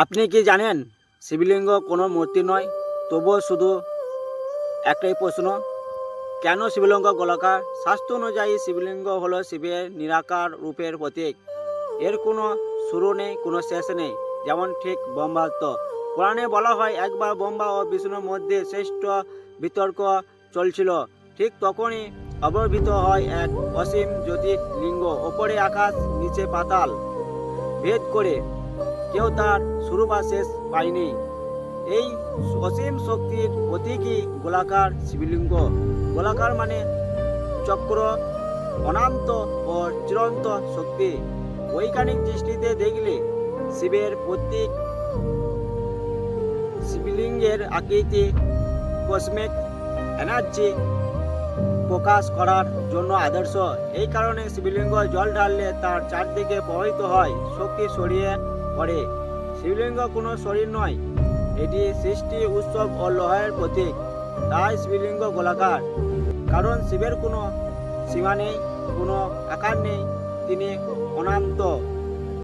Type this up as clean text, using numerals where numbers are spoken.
আপনি কি জানেন শিবলিঙ্গ কোনো মূর্তি নয়, তবুও শুধু একটাই প্রশ্ন, কেন শিবলিঙ্গ গোলাকার? শাস্ত্র অনুযায়ী শিবলিঙ্গ হলো শিবের নিরাকার রূপের প্রতীক। এর কোনো শুরু নেই, কোনো শেষ নেই, যেমন ঠিক ব্রহ্মাত্ম। পুরাণে বলা হয় একবার ব্রহ্মা ও বিষ্ণুর মধ্যে শ্রেষ্ঠ বিতর্ক চলছিল। ঠিক তখনই আবির্ভূত হয় এক অসীম জ্যোতির্লিঙ্গ, ওপরে আকাশ নিচে পাতাল ভেদ করে। কেউ তার শুরু বা শেষ পায়নি। এই অসীম শক্তির প্রতীকই গোলাকার শিবলিঙ্গ। গোলাকার মানে চক্র, অনন্ত ও চিরন্ত শক্তি। বৈজ্ঞানিক দৃষ্টিতে দেখলে শিবের প্রতীক শিবলিঙ্গের আকৃতি কসমিক এনার্জি প্রকাশ করার জন্য আদর্শ। এই কারণে শিবলিঙ্গ জল ঢাললে তার চারদিকে প্রবাহিত হয়, শক্তি ছড়িয়ে পড়ে। শিবলিঙ্গ কোনো শরীর নয়, এটি সৃষ্টি, উৎসব ও লয়ের প্রতীক। তাই শিবলিঙ্গ গোলাকার, কারণ শিবের কোনো সীমা নেই, কোনো আকার নেই, তিনি অনন্ত।